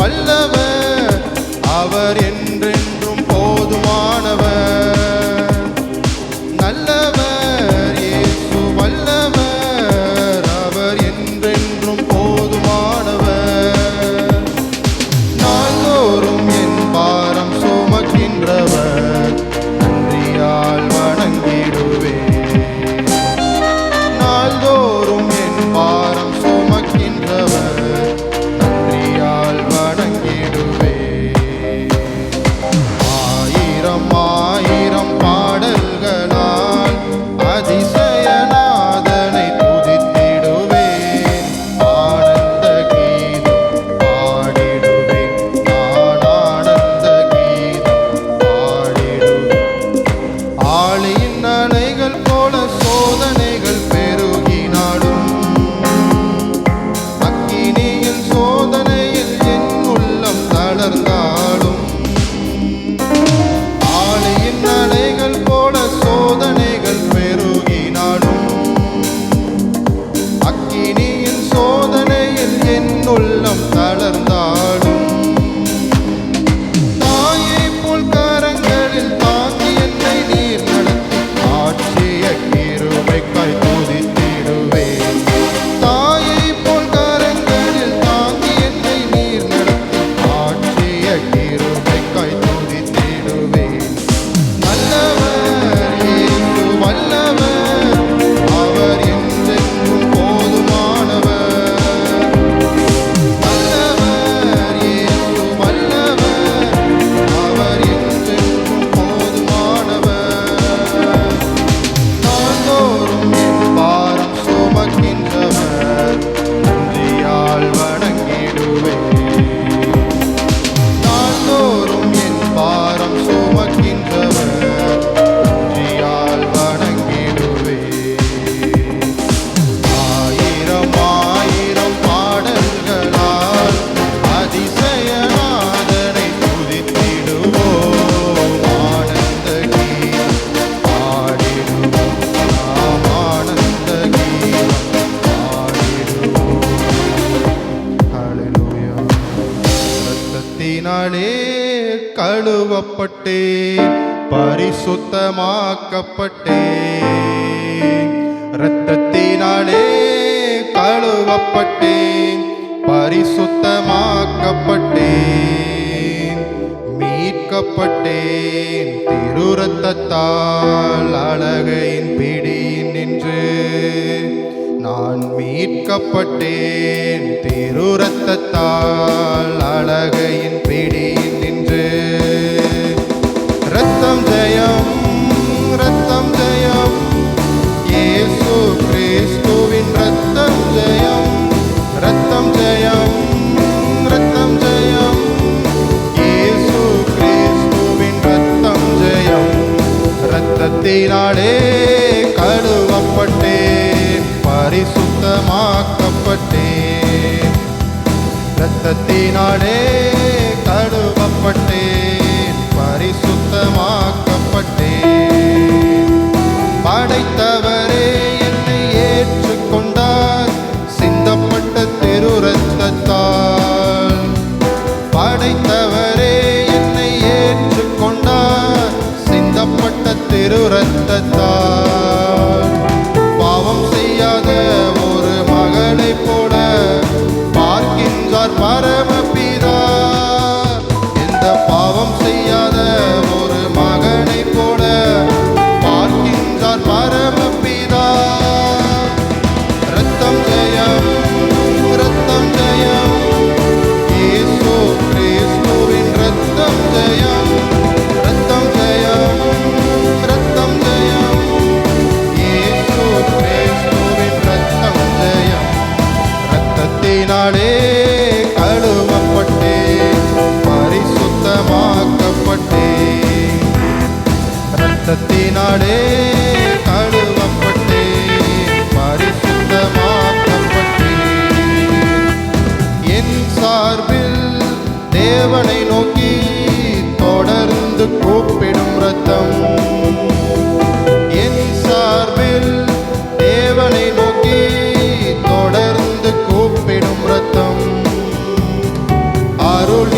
வல்லவர், அவர் என்றென்றும் போதுமானவர். நல்லவர் இயேசு வல்லவர், அவர் என்றென்றும் போதுமானவர். நாள்தோறும் என் பாரம் சுமக்கின்றவர், நன்றியால் வணங்கிடுவேன். நாள்தோறும் என் பாரம் சுமக்கின்றவர், நன்றியால் வணங்கிடுவேன். ஆயிரம் ஆயிரம் பாடல்களால் அதிசயநாதனை துதித்திடுவேன். ஆனந்த கீதம் பாடிடுவேன், நான் ஆனந்த கீதம் பாடிடுவேன். ஆழியின் அலைகள் போல சோதனைகள் பெருகினாலும், அக்கினியின் சோதனையில் என் உள்ளம் தளர்ந்தாலும், ஆழியின் அலைகள் போல சோதனைகள் பெருகினாலும், அக்கினியின் சோதனையில் என் உள்ளம் தளர்ந்தாலும், தாயை போல் கரங்களில் தாங்கி என்னை நீர் நடத்தி ஆட்சிய கிருபைக்காய் துதித்திடுவேன். தாயை போல் கரங்களில் தாங்கி என்னை நீர் நடத்தி ஆட்சிய கிருபைக்காய் துதித்திடுவேன். நல்லவர் இயேசு வல்லவர், அவர் என்றென்றும் போதுமானவர். நல்லவர் இயேசு வல்லவர், அவர் என்றென்றும் போதுமானவர். நாள்தோறும் என் பாரம் சுமக்கின்றவர், நன்றியால் வணங்கிடுவேன். நாள்தோறும் என் பாரம் சுமக்கின்றவர், நன்றியால் வணங்கிடுவேன். ஆயிரம் ஆயிரம் பாடல்களால் அதிசயநாதனை துதித்திடுவோம். ஆனந்த கீதம் பாடிடுவோம், நாம் ஆனந்த கீதம் பாடிடுவோம். ஹல்லேலூயா. இரத்தத்தினாலே கழுவப்பட்டேன், பரிசுத்தமாக்கப்பட்டேன். இரத்தத்தினாலே கழுவப்பட்டேன், பரிசுத்தமாக்கப்பட்டேன். மீட்கப்பட்டேன் திரு இரத்தத்தால், அழகையின் பிடியின் நின்று நான் மீட்கப்பட்டேன் திரு இரத்தத்தால், அழகையின் பிடியின் நின்று. இரத்தம் ஜெயம், இரத்தம் ஜெயம், இயேசு கிறிஸ்துவின் இரத்தம் ஜெயம். இரத்தம் ஜெயம், இரத்தம் ஜெயம், இயேசு கிறிஸ்துவின் இரத்தம் ஜெயம். இரத்தத்தினாலே கழுவப்பட்டேன், பரிசுத்தமாக்கப்பட்டேன். இரத்தத்தினாலே கழுவப்பட்டேன், பரிசுத்தமாக்கப்பட்டேன். படைத்தவரே என்னை ஏற்றுக்கொண்டார், சிந்தப்பட்ட திரு இரத்தத்தால். படைத்தவரே என்னை ஏற்றுக்கொண்டார், சிந்தப்பட்ட திரு இரத்தத்தால். பாவம் செய்யாத ஒரு மகளைப் போல பார்க்கின்றார் பரமபிதா. எந்த பாவம் செய்யாத ஒரு மகனைப் போல பார்க்கின்றார் பரமபிதா. இரத்தம் ஜெயம், இரத்தம் ஜெயம், இயேசு கிறிஸ்துவின் இரத்தம் ஜெயம். இரத்தம் ஜெயம், இரத்தம் ஜெயம், இயேசு கிறிஸ்துவின் இரத்தம் ஜெயம். இரத்தத்தினாலே கழுவப்பட்டேன், பரிசுத்தமாக்கப்பட்டேன். இரத்தத்தினாலே கழுவப்பட்டேன், பரிசுத்தமாக்கப்பட்டேன். என் சார்பில் தேவனை நோக்கி தொடர்ந்து கூப்பிடும் இரத்தம். என் சார்பில் தேவனை நோக்கி தொடர்ந்து கூப்பிடும் இரத்தம். அருள்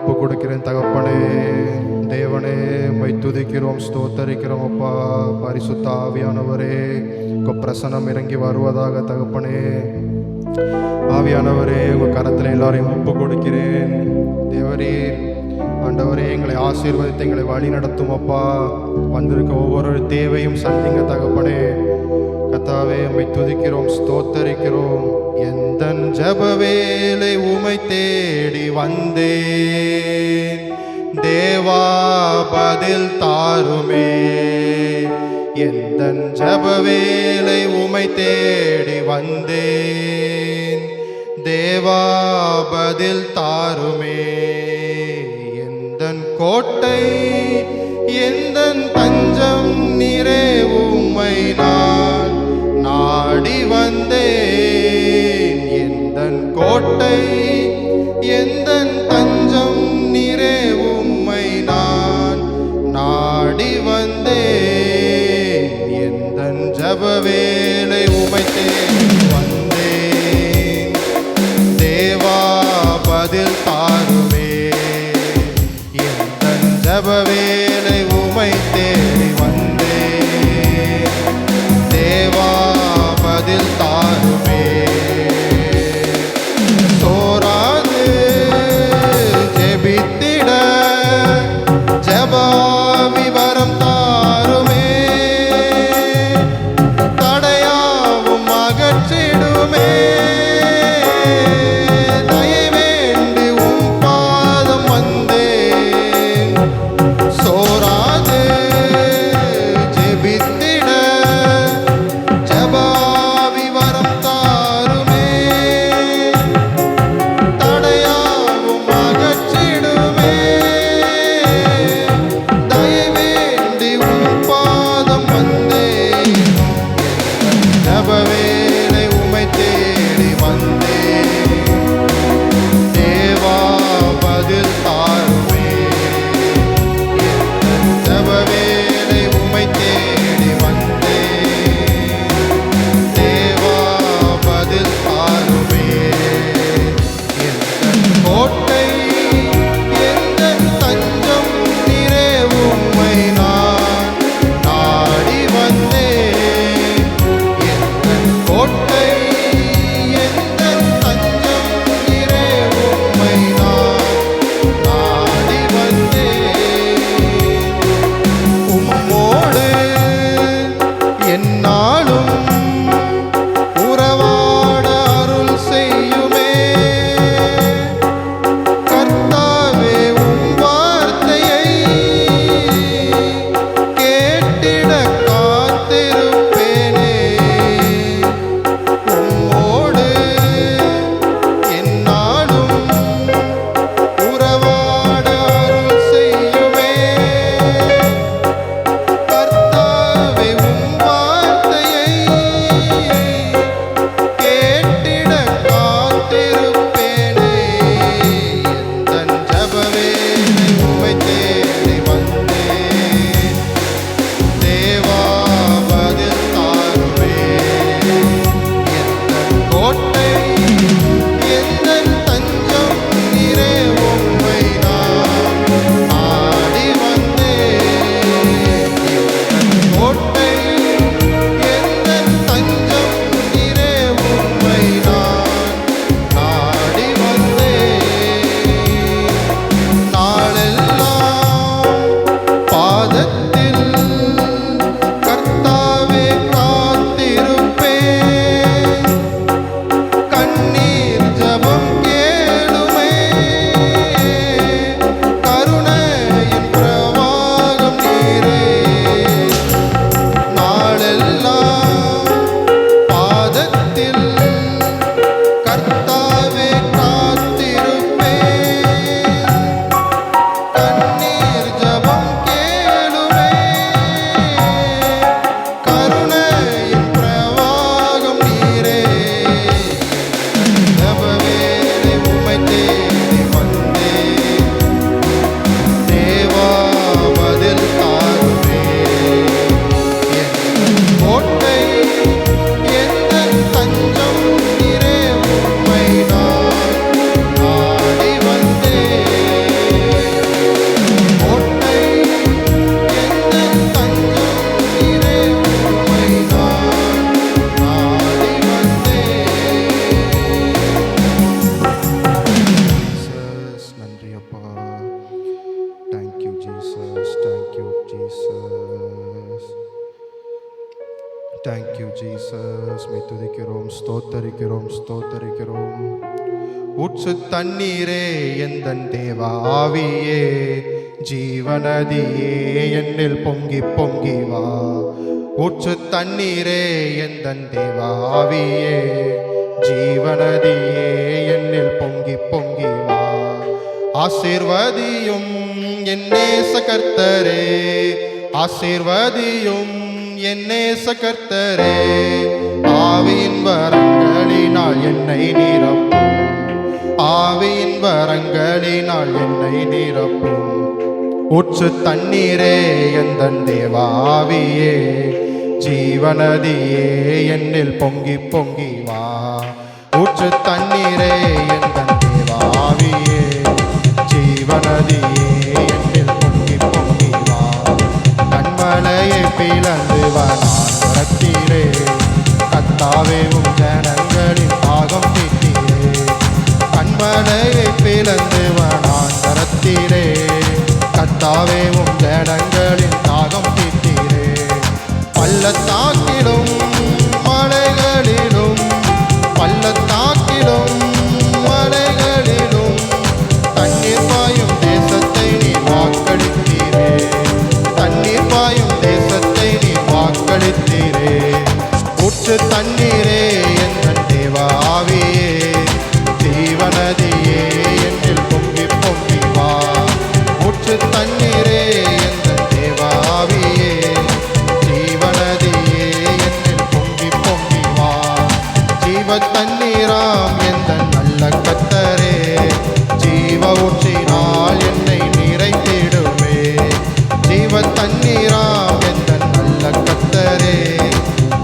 ஒப்பு கொடுக்கிறேன் தகப்பனே. தேவனே, உம்மை துதிக்கிறோம், ஸ்தோத்தரிக்கிறோம் அப்பா. பரிசுத்த ஆவியானவரே, உங்க பிரசனம் இறங்கி வருவதாக தகப்பனே. ஆவியானவரே, உங்க கரத்தில் எல்லாரையும் ஒப்பு கொடுக்கிறேன். தேவரீர் ஆண்டவரே, எங்களை ஆசீர்வதித்து எங்களை வழி நடத்தும் அப்பா. வந்திருக்க ஒவ்வொரு தேவையும் சந்திங்க தகப்பனே. கர்த்தாவே, உம்மை துதிக்கிறோம், ஸ்தோத்தரிக்கிறோம். எந்தன் ஜெப வேளை உம்மை தேடி வந்தேன், தேவா பதில் தாருமே. எந்தன் ஜெப வேளை உம்மை தேடி வந்தேன், தேவா பதில் தாருமே. எந்தன் கோட்டை எந்தன் தஞ்சம் நீரே, உம்மை நான் நாடி வந்தேன். எந்தன் கோட்டை எந்தன் தஞ்சம் நீரே, உம்மை நான் நாடி வந்தேன். எந்தன் ஜெப வேளை உம்மை தேடி வந்தேன், தேவா பதில் தாருமே. எந்தன் ஜெப வேளை உம்மை தேடி வந்தேன், தேவா பதில் தாருமே. சோராது ஜெபித்திட ஜெப விவரம் தாருமே. தடையாவும் அகற்றிடுமே. தயை வேண்டி உம் பாதம் வந்தேன். நன்றி அப்பா. Thank you Jesus, thank you Jesus, thank you Jesus. My துதிக்கிறோம், ஸ்தோத்தரிக்கிறோம், ஸ்தோத்தரிக்கிறோம். ஊற்று தண்ணீரே எந்தன் தேவ ஆவியே, ஜீவநதியே என்னில் பொங்கி பொங்கி வா. ஊற்று தண்ணீரே எந்தன் தேவ ஆவியே, ஜீவநதியே என்னில் பொங்கி பொங்கி வா. ஆசீர்வதியும் என் நேச கர்த்தரே, ஆசீர்வதியும் என் நேச கர்த்தரே. ஆவியின் வரங்களினால் என்னை நிரப்பும், ஆவியின் வரங்களினால் என்னை நிரப்பும். ஊற்று தண்ணீரே எந்தன் தேவ ஆவியே, ஜீவநதியே என்னில் பொங்கி பொங்கி வா. ஊற்று தண்ணீரே எந்தன் தேவ ஆவியே, ஜீவநதியே என்னில் பொங்கி பொங்கி வா. கண்மலையை பிளந்து வனாந்தரத்திலே, கர்த்தாவே உம் ஜனங்களின் தாகம் தீர்த்தீரே. கண்மலையை பிளந்து வனாந்தரத்திலே, கர்த்தாவே உம் ஜனங்களின் தாகம் தீர்த்தீரே. பள்ளத்தாக்கிலும் மலைகளிலும், பள்ளத்தாக்கிலும் மலைகளிலும் தண்ணீர் பாயும் தேசத்தை நீ வாக்களித்தீரே, தண்ணீர் பாயும் தேசத்தை நீ வாக்களித்தீரே. ஊற்று தண்ணீரே எந்தன் தேவ ஆவியே, ஜீவநதியே என்னில் பொங்கி பொங்கி வா. ஊற்று தண்ணீரே எந்தன் தேவ ஆவியே, ஜீவநதியே என்னில் பொங்கி பொங்கி வா. ஜீவ தண்ணீராம் எந்தன் நல்ல கர்த்தரே, ஜீவ ஊற்றினால் என்னை நிறைத்திடுமே. ஜீவ தண்ணீராம் எந்தன் நல்ல கர்த்தரே,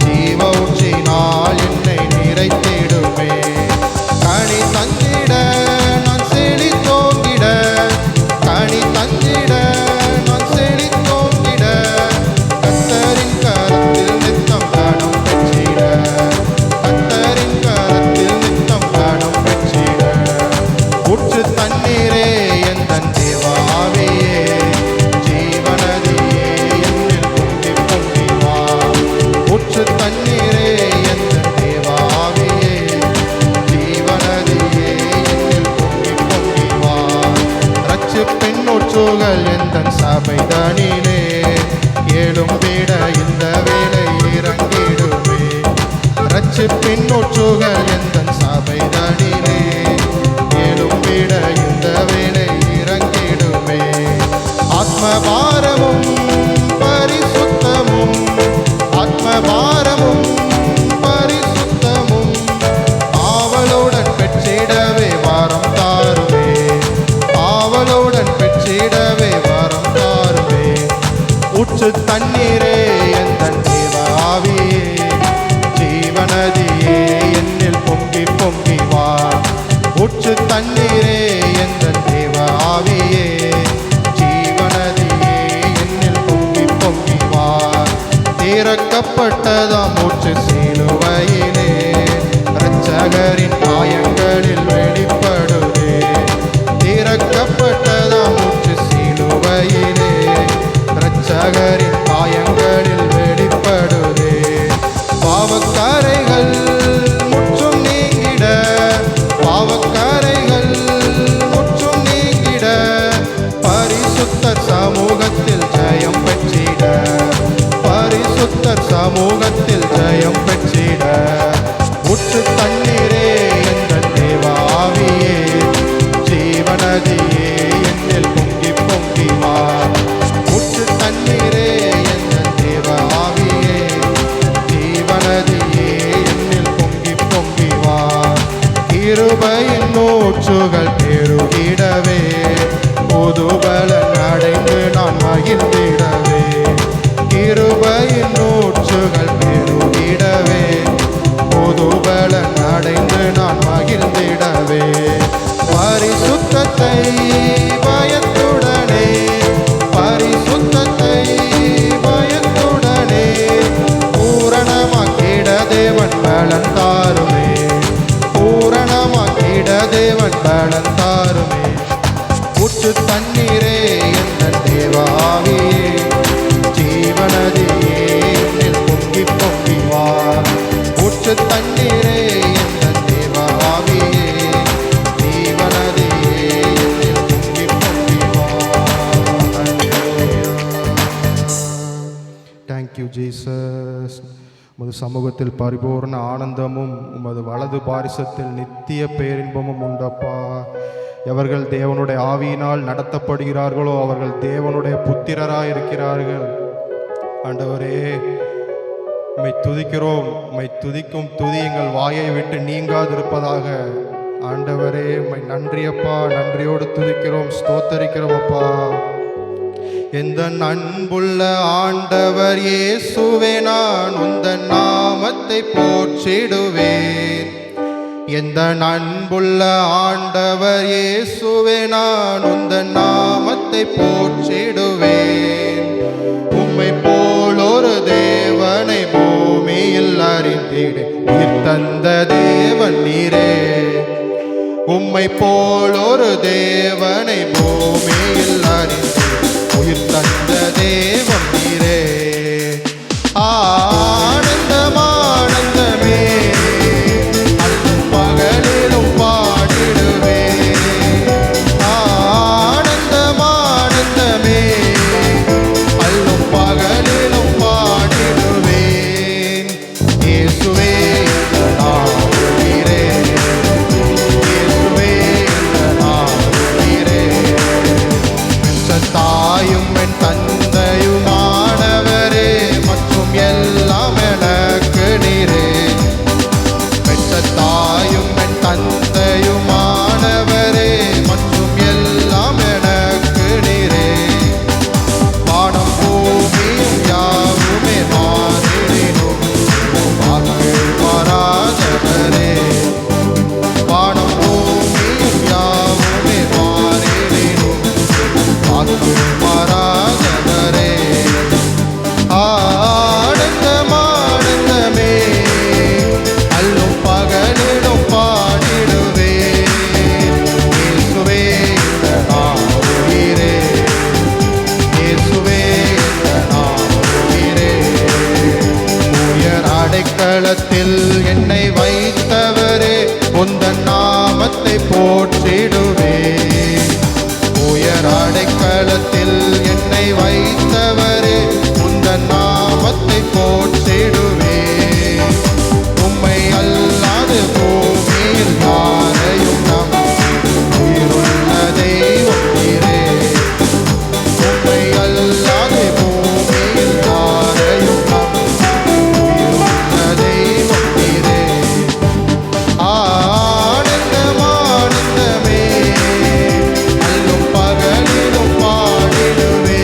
ஜீவ ஊற்றினால் என்னை நிறைத்திடுமே. கனி தந்திட நான் செழித்தோங்கிட, கனி தந்திட நான் செழித்தோங்கிட, கர்த்தரின் கரத்தில் நித்தம் கனம் பெற்றிட, கர்த்தரின் கரத்தில் நித்தம் கனம் பெற்றிட. ஊற்று தண்ணீரே எந்தன் தேவ ஆவியே, ஜீவநதியே என்னில் பொங்கி பொங்கி வா. ஊற்று தண்ணீரே எந்தன் தேவ ஆவியே, ஜீவநதியே என்னில் பொங்கி பொங்கி வா. ரட்சிப்பின் ஊற்றுகள் எந்தன் சபைதனிலே, எழும்பிட இந்த வேளை இறங்கிடுமே. ரட்சிப்பின் ஊற்றுகள் எந்தன் சபைதனிலே, எழும்பிட இந்த வேளை இறங்கிடுமே. ஆத்மபாரமும் பரிசுத்தமும், ஆத்மபாரமும் பரிசுத்தமும் ஆவலுடன் பெற்றிடவே வாரம் தாருமே, ஆவலுடன் பெற்றிடவே வாரம் தாருமே. ஊற்று தண்ணீரே எந்தன் தேவ ஆவியே, ஜீவநதியே என்னில் பொங்கி பொங்கி வா. ஊற்று தண்ணீரே எந்தன் தேவ ஆவியே, ஜீவநதியே என்னில் பொங்கி பொங்கி வா. திறக்கப்பட்டதாம் ஊற்று சிலுவையிலே, இரட்சகரின் காயங்களில் வெளிப்படுதே. திறக்கப்பட்டதாம் ஊற்று சிலுவையிலே, இரட்சகரின் காயங்களில் வெளிப்படுதே. பாவக்கரைகள் முற்றும் நீங்கிட, பாவக்கரைகள் முற்றும் நீங்கிட, பரிசுத்தர் சமூகத்தில் ஜெயம் பெற்றிட, பரிசுத்தர் சமூகத்தில் ஜெயம் பெற்றிட. ஊற்று தண்ணீரே எந்தன் தேவ ஆவியே, ஜீவநதியே என்னில் பொங்கி பொங்கி வா. ஊற்று தண்ணீரே எந்தன் தேவ ஆவியே, ஜீவநதியே என்னில் பொங்கி பொங்கி வா. கிருபையின் ஊற்றுகள் பெருகிடவே, புதுபலன் அடைந்து நான் மகிழ்ந்திடவே. கிருபையின் ஊற்றுகள் பெருகிடவே, புதுபலன் அடைந்து நான் மகிழ்ந்திடவே. பரிசுத்தத்தை பயத்துடனே, பரிசுத்தத்தை பயத்துடனே பூரணமாக்கிட தேவன் பலன் தாருமே, பூரணமாக்கிட தேவன் பலன் தாருமே. ஊற்று தண்ணீரே என் தேவாவியே, ஜீவநதியே என்னில் பொங்கி பொங்கி வா. ஊற்று தண்ணீரே என் தேவாவியே, ஜீவநதியே என்னில் பொங்கி பொங்கி வா. Thank you Jesus. உமது சமூகத்தில் பரிபூர்ண ஆனந்தமும் உமது வலது பாரிசத்தில் நித்திய பேரின்பமும் உண்டப்பா. எவர்கள் தேவனுடைய ஆவியினால் நடத்தப்படுகிறார்களோ அவர்கள் தேவனுடைய புத்திரராய் இருக்கிறார்கள். ஆண்டவரே, உம்மை துதிக்கிறோம். உம்மை துதிக்கும் துதி எங்கள் வாயை விட்டு நீங்காதிருப்பதாக. ஆண்டவரே, உம்மை நன்றியப்பா, நன்றியோடு துதிக்கிறோம், ஸ்தோத்தரிக்கிறோம் அப்பா. எந்த அன்புள்ள ஆண்டவர் இயேசுவே, நான் உந்தன் நாமத்தை போற்றிடுவேன். எந்த அன்புள்ள ஆண்டவர் இயேசுவே, நான் உந்தன் நாமத்தை போற்றிடுவேன். உம்மை போல் ஒரு தேவனை பூமியில் அறிந்திட உயிர் தந்த தேவன் நீரே. உம்மை போல் ஒரு தேவனை பூமியில் அறிந்திட உயிர் தந்த தேவன் நீரே. ஆனந்தம் ஆனந்தமே, அல்லும் பகலிலும் பாடிடுவே. ஆனந்தம் ஆனந்தமே, அல்லும் பகலிலும் பாடிடுவேன். இயேசுவே நீரே, இயேசுவே நீரே. தாயும் என் தந்தையுமானவரே, மற்றும் எல்லாம் எனக்கு நீரே. பெற்ற தாயும் என் தந்தையுமானவரே, மற்றும் எல்லாம் எனக்கு நீரே. வானம் பூமியும் யாவுமே மாறினும் வாக்கு மாறாதவரே. வானம் பூமியும் யாவுமே மாறினும் வாக்கு மாறாதவரே. ஆனந்தம் ஆனந்தமே, அல்லும் பகலிலும் பாடிடுவே. இயேசுவே நான் உயிரே, இயேசுவே நான் உயிரே. உயர் அடைக்கலத்தில் என்னை வைத்தவரே, உந்தன் நாமத்தை போற்றிடுவே. உயர் அடைக்கலத்தில் என்னை வைத்தவரே, உந்தன் நாமத்தை போற்றிடுவே. உம்மை அல்லாது பூமியில் யாரையும் நம்பிடும் உயிருள்ள தெய்வம் நீரே. உம்மை அல்லாது பூமியில் யாரையும் நம்பிடும் உயிருள்ள தெய்வம் நீரே. ஆனந்தம் ஆனந்தமே, அல்லும் பகலிலும் பாடிடுவே.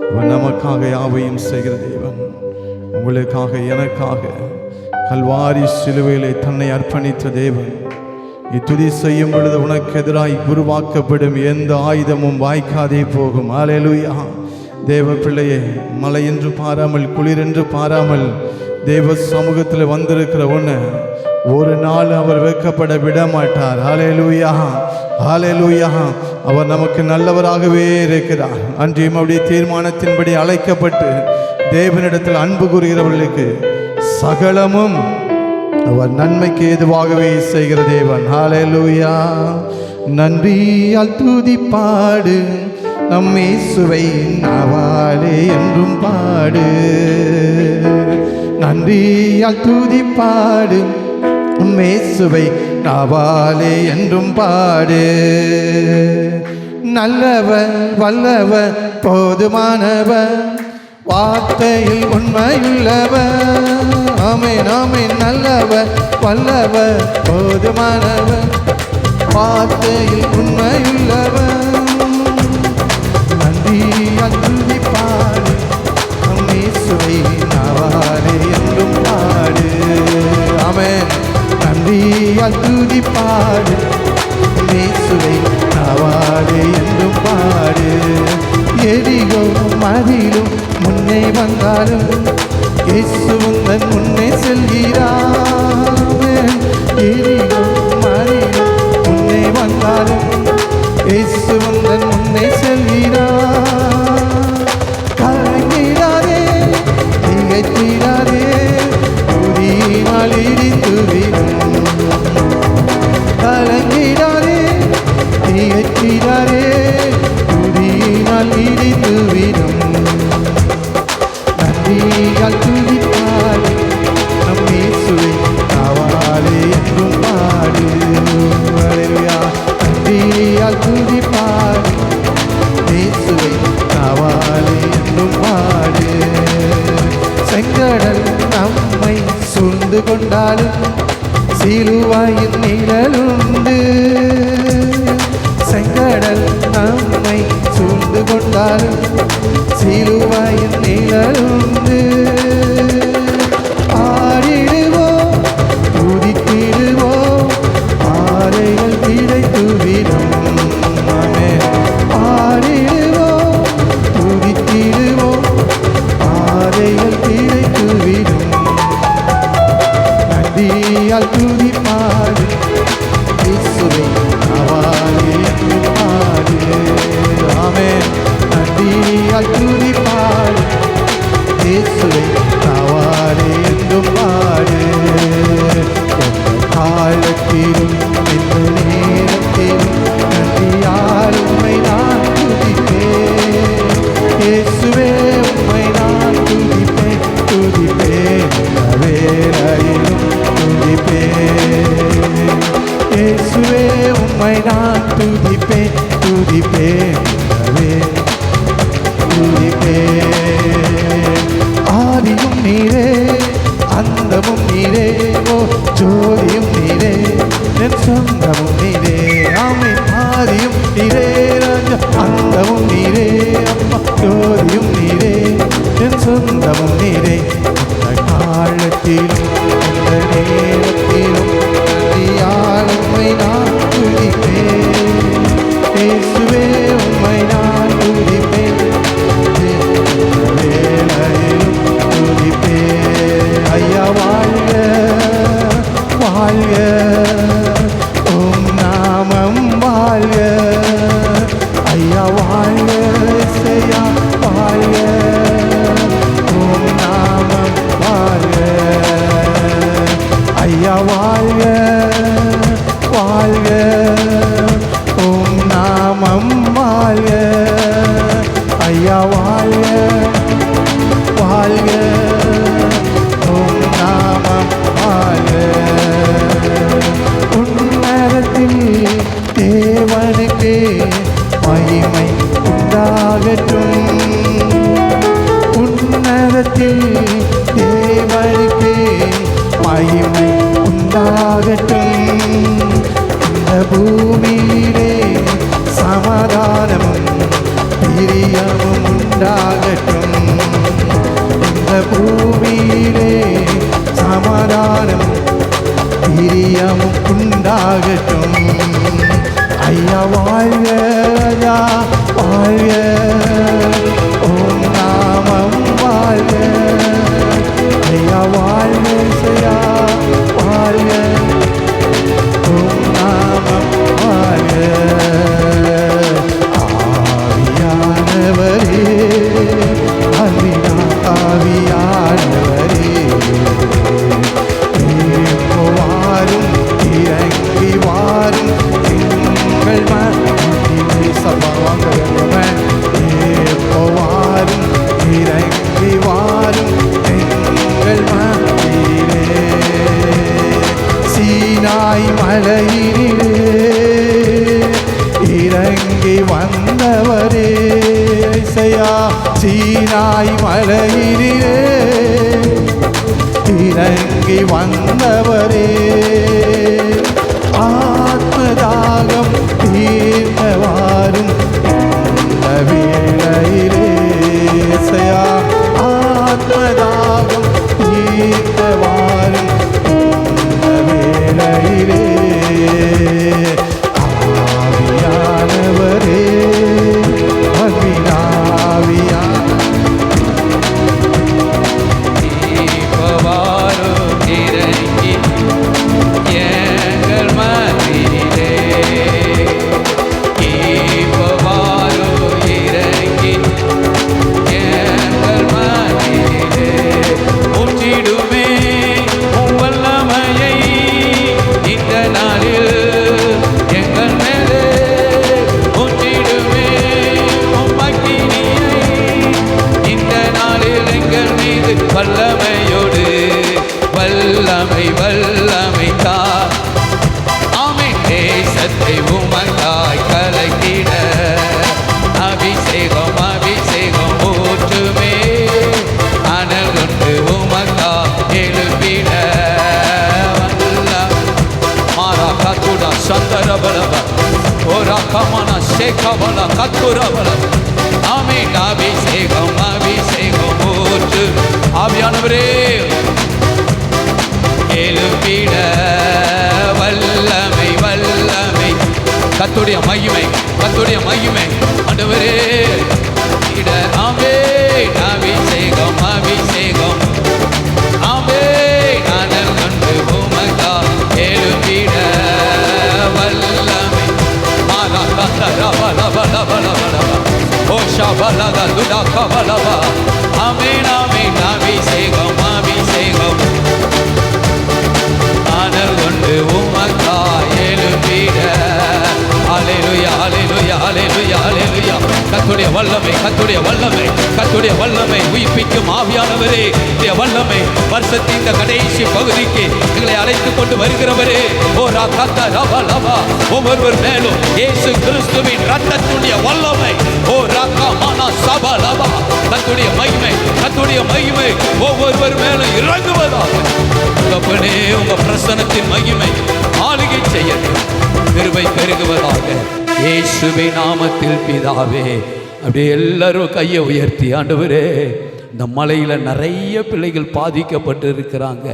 அவர் நமக்காக யாவையும் செய்கிற தேவன். உங்களுக்காக எனக்காக கல்வாரி சிலுவையிலே தன்னை அர்ப்பணித்த தேவன். துதி செய்யும் பொழுது உனக்கு எதிராய் உருவாக்கப்படும் எந்த ஆயுதமும் வாய்க்காதே போகும். அல்லேலூயா. தேவ பிள்ளையே, மழை என்று பாராமல் குளிர் என்று பாராமல் தேவ சமூகத்தில் வந்திருக்கிற ஒன்று ஒரு நாள் அவர் வெட்கப்பட விட மாட்டார். அல்லேலூயா, அல்லேலூயா. அவர் நமக்கு நல்லவராகவே இருக்கிறார். அன்றையும் அவருடைய தீர்மானத்தின்படி அழைக்கப்பட்டு தேவனிடத்தில் அன்பு கூறுகிறவர்களுக்கு சகலமும் அவர் நன்மைக்கு ஏதுவாகவே செய்கிற தேவன். ஹல்லேலூயா. நன்றியால் துதி பாடு, நம் இயேசுவை நாவாலே என்றும் பாடு. நன்றியால் துதி பாடு, நம் இயேசுவை நாவாலே என்றும் பாடு. நல்லவர் வல்லவர் போதுமானவர், வார்த்தையில் உண்மையுள்ளவர். ஆமென் ஆமென். நல்லவர் வல்லவர் போதுமானவர், வார்த்தையில் உண்மையுள்ளவர். நன்றியால் துதி பாடு, நம் இயேசுவை நாவாலே என்றும் பாடு. ஆமென். நன்றியால் துதி பாடு, நம் இயேசுவை நாவாலே என்றும் பாடு. எரிகோ மதிலும் முன்னே வந்தாலும் இயேசு உந்தன் முன்னே செல்கிறார். எரிகோ மதிலும் முன்னே வந்தாலும் இயேசு உந்தன் முன்னே செல்கிறார். கலங்கிடாதே, திகைத்திடாதே, துதியினால் இடித்துவிடும். கலங்கிடாதே, திகைத்திடாதே, துதியினால் இடித்துவிடும். நன்றியால் துதி பாடு, நம் இயேசுவை நாவாலே என்றும் பாடு. அல்லேலூயா. நன்றியால் துதி பாடு, இயேசுவை நாவாலே என்றும் பாடு. செங்கடல் நம்மை சூழ்ந்து கொண்டாலும் சிலுவையின் நிழலுண்டு. செங்கடல் நம்மை சூழ்ந்து கொண்டாலும் சிலுவையின் நிழலுண்டு. ஆடிடுவோம், துதித்திடுவோம், பாறைகள் கிடைத்துவிடும். ஆடிடுவோம், துதித்திடுவோம், பாறைகள் கிடைத்துவிடும். நன்றியால் துதி பாடு, இயேசுவை நாவாலே என்றும் பாடு. ஆமென். நன்றியால் துதி பாடு, இயேசுவை நாவாலே என்றும் பாடு. காலத்திலும் இந்த நேரத்திலும் நன்றியால் உம்மை நான் துதிப்பேன். இயேசுவே உம்மை நான் துதிப்பேன், துதிப்பேன், வேளையிலும் துதிப்பேன். இயேசுவே உம்மை நான் துதிப்பேன், துதிப்பேன், துதிப்பேன். ஆதியும் நீரே, அந்தமும் நீரே, ஓ ஜோதியும் நீரே, என் சொந்தமும் நீரே. ஆமென். ஆதியும் நீரே ராஜா, அந்தமும் நீரே, அப்பா ஜோதியும் நீரே, என் சொந்தமும் நீரே. அந்த காலத்திலும் அந்த நேரத்திலும் நன்றியால் உம்மை நான் துதிப்பேன். இயேசுவே உம்மை நான் துதிப்பேன், வேளையிலும் துதிப்பேன். ஐயா வாழ்க வாழ்க, உம் நாமம் வாழ்க. ஐயா வாழ்க, இசையா வாழ்க, உம் நாமம் வாழ்க. ஐயா வாழ்க வாழ்க, உம் நாமம் வாழ்க. ஐயா வாழ்க வாழ்க, உம் நாமம் வாழ்க. உன்னதத்தில் தேவனுக்கு மகிமை உண்டாகட்டும். உன்னதத்தில் தேவனுக்கு மகிமை உண்டாகட்டும். இந்த பூமியிலே சமாதானமும் பிரியமும் உண்டாகட்டும். சீனாய் மலையிலே இறங்கி வந்தவரே, ஆத்மதாகம் தீர்ந்தவாறும் இந்த வேளையிலே சயா, ஆத்மதாகம் தீர்ந்தவாறும் இந்த வேளையிலே ஆவியானவரே, அன்பினாவியா வல்லமையோடு வல்லமை வல்லமை தான். ஆமென். தேசத்தை உமக்காய் கலக்கிட அபிஷேகம் அபிஷேகம் ஊற்றுமே, அனல் கொண்டு உமக்காய் எழுப்பிட வல்லமை. மாறா கத்துடா சந்தரபலப ஓரா கமன சேகபல கத்துரபல. ஆமென். அபிஷேகம் அபிஷேகம் ஊற்று. ஆவியானவரே எழுப்பிட வல்லமை வல்லமை. கர்த்தருடைய மகிமை கர்த்தருடைய மகிமை. ஆண்டவரே இட ஆமென். அபிஷேகம் அபிஷேகம். ஆமென். அனல் கொண்டு உமக்காய் எழுப்பிட வல்லமை. மாலா கத்தரபலபலபலபல ஓஷா பலக துடா கபலப. ஆமென் ஆமென். அபிஷேகம் அபிஷேகம். அனல் கொண்டு உமக்காய் எழுப்பிட. ஹல்லேலூயா ஹல்லேலூயா ஹல்லேலூயா ஹல்லேலூயா. கர்த்தருடைய வல்லமை கர்த்தருடைய வல்லமை கர்த்தருடைய வல்லமை. உயிர்ப்பிக்கும் ஆவியானவரே, உடைய வல்லமை வருஷத்தின் இந்த கடைசி பகுதிக்கு எங்களை அழைத்துக் கொண்டு வருகிறவரே, ஓ ராகத்த ரபலபா. ஒவ்வொருவர் மேலும் இயேசு கிறிஸ்துவின் ரத்தத்துடைய வல்லமை, ஓ ராகா மானா சபலபா. கர்த்தருடைய மகிமை கர்த்தருடைய மகிமை ஒவ்வொருவர் மேலும் இறங்குவதாக. தகப்பனே, உங்க பிரசன்னத்தின் மகிமை ஆளுகை செய்ய கிருபை பெருகுவதாக. இயேசுவின் நாமத்தில் பிதாவே. அப்படியே எல்லாரும் கையை உயர்த்தி, ஆண்டவரே இந்த மலையில் நிறைய பிள்ளைகள் பாதிக்கப்பட்டு இருக்கிறாங்க.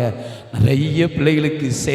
நிறைய பிள்ளைகளுக்கு